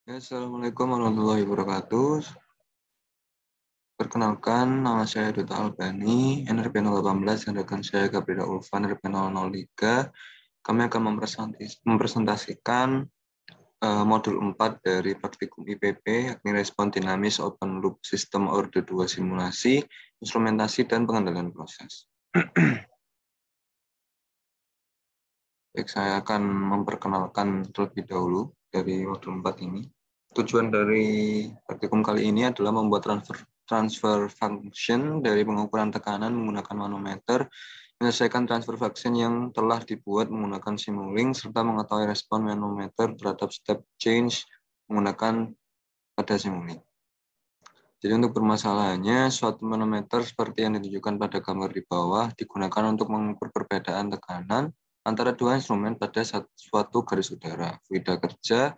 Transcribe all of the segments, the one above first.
Ya, Assalamualaikum warahmatullahi wabarakatuh. Perkenalkan, nama saya Duta Albani, NRP 018, dan rekan saya Gabriela Ulfa, NRP 003. Kami akan mempresentasikan modul 4 dari praktikum IPP, yakni respon dinamis open loop sistem orde 2 simulasi, instrumentasi, dan pengendalian proses. Baik, saya akan memperkenalkan terlebih dahulu dari modul 4 ini. Tujuan dari praktikum kali ini adalah membuat transfer function dari pengukuran tekanan menggunakan manometer, menyelesaikan transfer function yang telah dibuat menggunakan Simulink, serta mengetahui respon manometer terhadap step change menggunakan pada Simulink. Jadi untuk permasalahannya, suatu manometer seperti yang ditunjukkan pada gambar di bawah digunakan untuk mengukur perbedaan tekanan antara dua instrumen pada suatu garis udara. Fluida kerja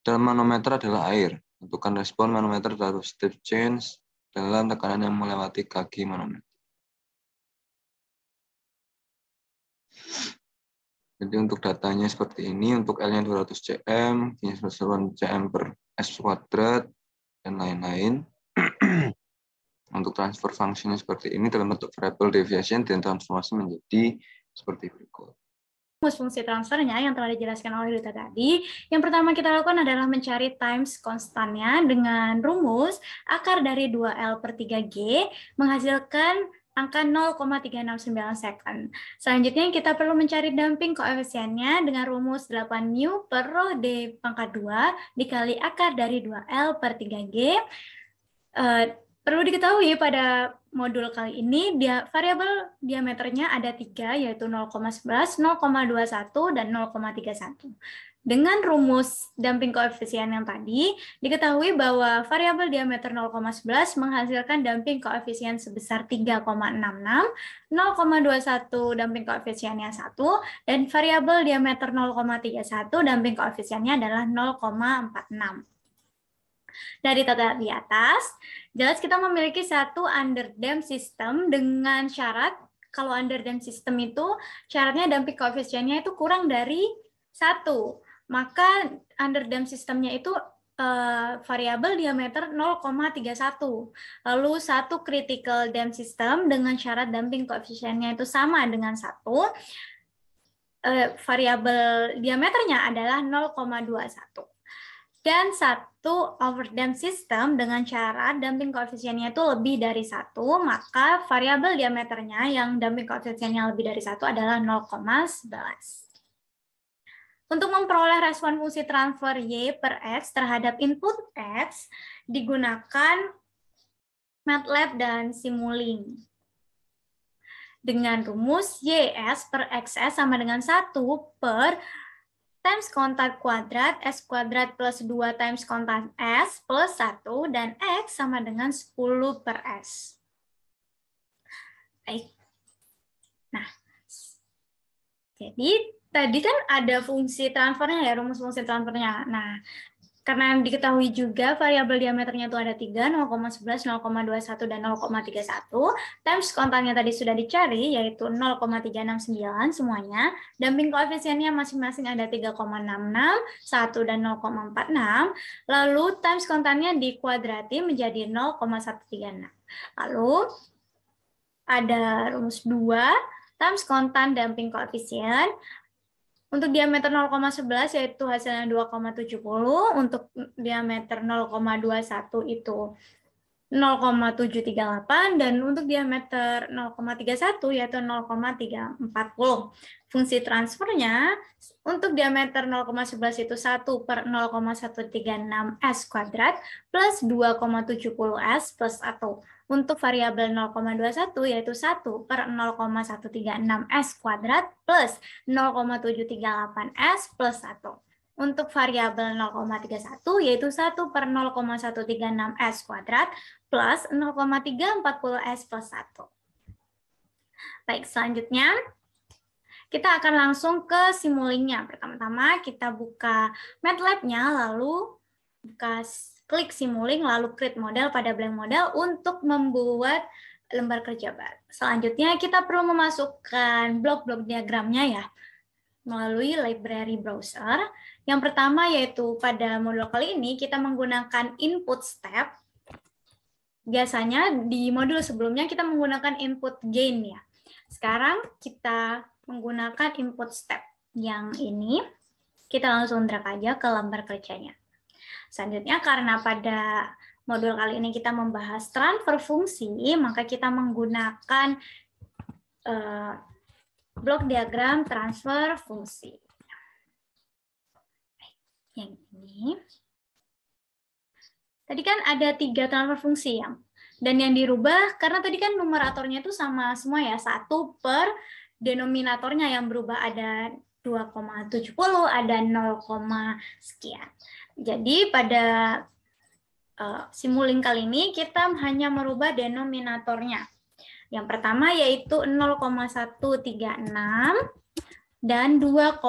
dalam manometer adalah air. Tentukan respon manometer terhadap step change dalam tekanan yang melewati kaki manometer. Jadi untuk datanya seperti ini, untuk L-nya 200 cm, G-nya 1 cm per S kuadrat, dan lain-lain. Untuk transfer fungsinya seperti ini dalam bentuk variable deviation dan transformasi menjadi seperti berikut. Fungsi transfernya yang telah dijelaskan oleh Duta tadi, yang pertama kita lakukan adalah mencari times konstannya dengan rumus akar dari 2L per 3G menghasilkan angka 0,369 second. Selanjutnya kita perlu mencari damping koefisiennya dengan rumus 8 mu per rho D pangkat 2 dikali akar dari 2L per 3G. Perlu diketahui pada modul kali ini variabel diameternya ada 3, yaitu 0,11, 0,21, dan 0,31. Dengan rumus damping koefisien yang tadi, diketahui bahwa variabel diameter 0,11 menghasilkan damping koefisien sebesar 3,66, 0,21 damping koefisiennya 1, dan variabel diameter 0,31 damping koefisiennya adalah 0,46. Dari tata di atas, jelas kita memiliki satu underdamped system dengan syarat kalau underdamped system itu syaratnya damping koefisiennya itu kurang dari 1. Maka underdamped systemnya itu variabel diameter 0,31. Lalu satu critical damped system dengan syarat damping koefisiennya itu sama dengan 1. Variabel diameternya adalah 0,21. Dan satu overdamped system dengan syarat damping koefisiennya itu lebih dari 1, maka variabel diameternya yang damping koefisiennya lebih dari 1 adalah 0,11. Untuk memperoleh respon fungsi transfer Y per X terhadap input X, digunakan MATLAB dan Simulink. Dengan rumus YS per XS sama dengan 1 per times kontan kuadrat, S kuadrat plus 2 times kontan S plus 1, dan X sama dengan 10 per S. Baik. Nah, jadi tadi kan ada fungsi transfernya ya, rumus fungsi transfernya. Nah, karena diketahui juga variabel diameternya itu ada 3, 0,11, 0,21, dan 0,31. Times kontannya tadi sudah dicari, yaitu 0,369 semuanya. Damping koefisiennya masing-masing ada 3,66, 1, dan 0,46. Lalu times kontannya dikuadrati menjadi 0,136. Lalu ada rumus 2, times kontan damping koefisien. Untuk diameter 0,11 yaitu hasilnya 2,70, untuk diameter 0,21 itu 0,738, dan untuk diameter 0,31 yaitu 0,340. Fungsi transfernya untuk diameter 0,11 itu 1 per 0,136 S kuadrat plus 2,70 S plus 1. Untuk variabel 0,21 yaitu 1 per 0,136 S kuadrat plus 0,738 S plus 1. Untuk variabel 0,31 yaitu 1 per 0,136 S kuadrat plus 0,340 S plus 1. Baik, selanjutnya kita akan langsung ke Simulink-nya. Pertama-tama kita buka MATLAB-nya, lalu klik Simulink, lalu create model pada blank model untuk membuat lembar kerja baru. Selanjutnya kita perlu memasukkan blok-blok diagramnya ya melalui library browser. Yang pertama yaitu pada modul kali ini kita menggunakan input step. Biasanya di modul sebelumnya kita menggunakan input gain ya. Sekarang kita menggunakan input step. Yang ini kita langsung drag aja ke lembar kerjanya. Selanjutnya karena pada modul kali ini kita membahas transfer fungsi, maka kita menggunakan blok diagram transfer fungsi. Yang ini. Tadi kan ada 3 transfer fungsi dan yang dirubah karena tadi kan numeratornya itu sama semua ya, 1 per denominatornya yang berubah ada 2,70, ada 0, sekian. Jadi pada Simulink kali ini kita hanya merubah denominatornya. Yang pertama yaitu 0,136 dan 2,70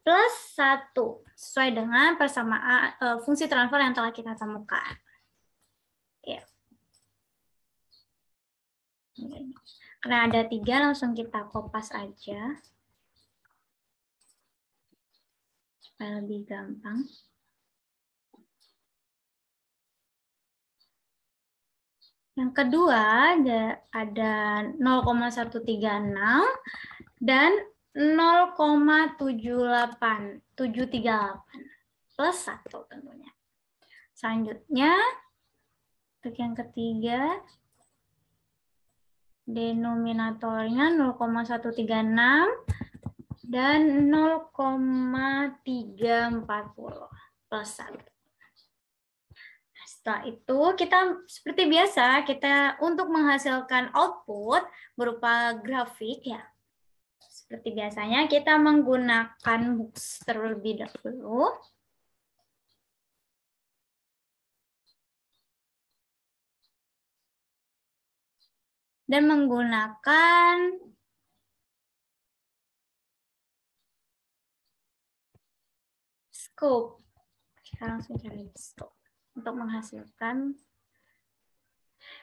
plus 1 sesuai dengan persamaan fungsi transfer yang telah kita temukan. Ya. Karena ada 3, langsung kita kopas aja. Supaya lebih gampang. Yang kedua ada 0,136 dan 0,738 plus 1 tentunya. Selanjutnya untuk yang ketiga denominatornya 0,136 dan 0,340 plus 1. Setelah itu kita seperti biasa kita untuk menghasilkan output berupa grafik ya. Seperti biasanya kita menggunakan books terlebih dahulu. Dan menggunakan scope. Kita langsung cari scope untuk menghasilkan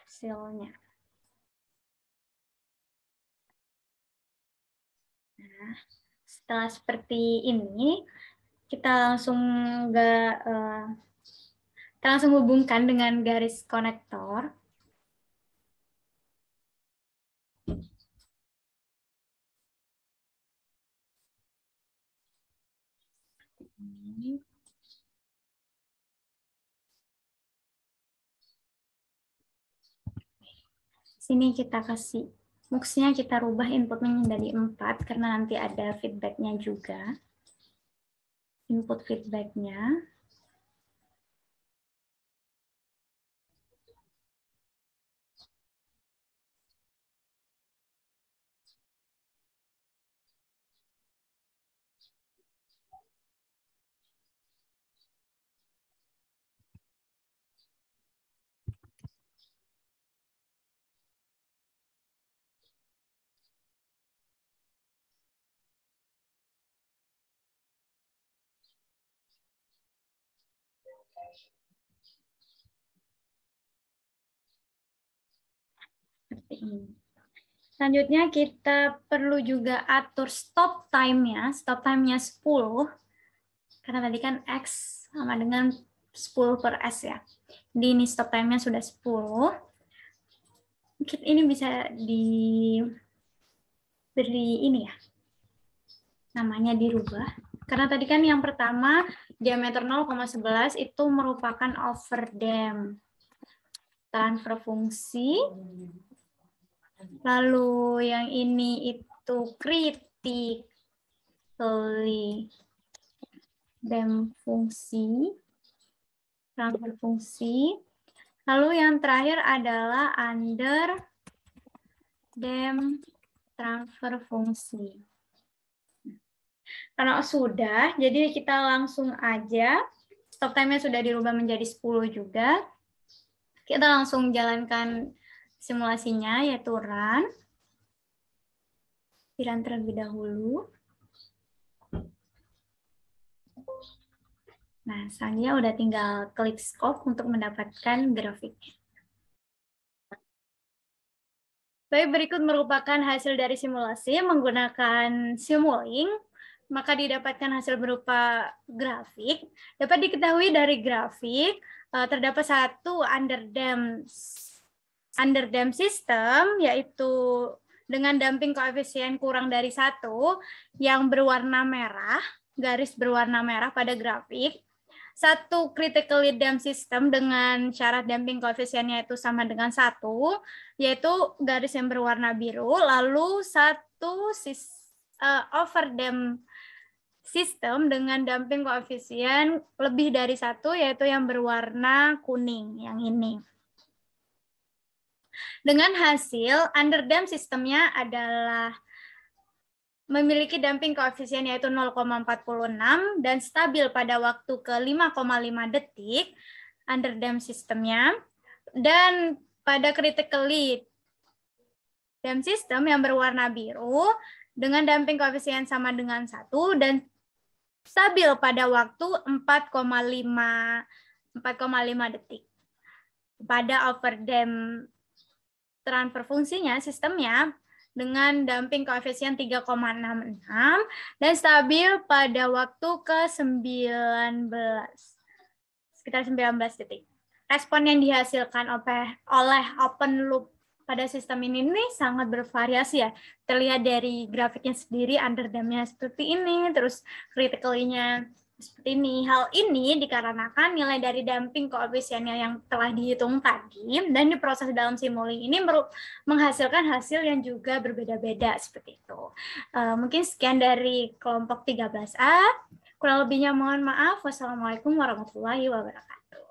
hasilnya. Nah, setelah seperti ini, kita langsung hubungkan dengan garis konektor. Sini kita kasih mux-nya, kita rubah inputnya menjadi 4 karena nanti ada feedback-nya juga. Input feedback-nya. Seperti ini. Selanjutnya kita perlu juga atur stop time-nya. Stop time-nya 10. Karena tadi kan X sama dengan 10 per S ya. Jadi ini stop time-nya sudah 10. Ini bisa diberi ini ya. Namanya dirubah. Karena tadi kan yang pertama diameter 0,11 itu merupakan overdamp. Transfer fungsi. Lalu yang ini itu critically damp fungsi, transfer fungsi. Lalu yang terakhir adalah under damp transfer fungsi. Karena sudah, jadi kita langsung aja, stop time-nya sudah dirubah menjadi 10 juga. Kita langsung jalankan simulasinya, yaitu run. Run terlebih dahulu. Nah, selanjutnya udah tinggal klik scope untuk mendapatkan grafiknya. Baik, berikut merupakan hasil dari simulasi menggunakan Simulink. maka didapatkan hasil berupa grafik. Dapat diketahui dari grafik, terdapat satu underdamped system, yaitu dengan damping koefisien kurang dari 1 yang berwarna merah, garis berwarna merah pada grafik. Satu critically damped system dengan syarat damping koefisiennya itu sama dengan 1, yaitu garis yang berwarna biru. Lalu satu overdamped system dengan damping koefisien lebih dari 1, yaitu yang berwarna kuning, yang ini. Dengan hasil, underdamped sistemnya adalah memiliki damping koefisien yaitu 0,46 dan stabil pada waktu ke 5,5 detik, underdamped sistemnya. Dan pada critically damped system yang berwarna biru dengan damping koefisien sama dengan 1 dan stabil pada waktu 4,5 detik. Pada overdamped transfer fungsinya, sistemnya dengan damping koefisien 3,66 dan stabil pada waktu ke 19, sekitar 19 detik. Respon yang dihasilkan oleh open loop pada sistem ini sangat bervariasi ya. Terlihat dari grafiknya sendiri, underdamped-nya seperti ini, terus critically-nya seperti ini. Hal ini dikarenakan nilai dari damping koefisiennya yang telah dihitung tadi dan diproses dalam simulink ini menghasilkan hasil yang juga berbeda-beda seperti itu. Mungkin sekian dari kelompok 13A. Kurang lebihnya mohon maaf. Wassalamualaikum warahmatullahi wabarakatuh.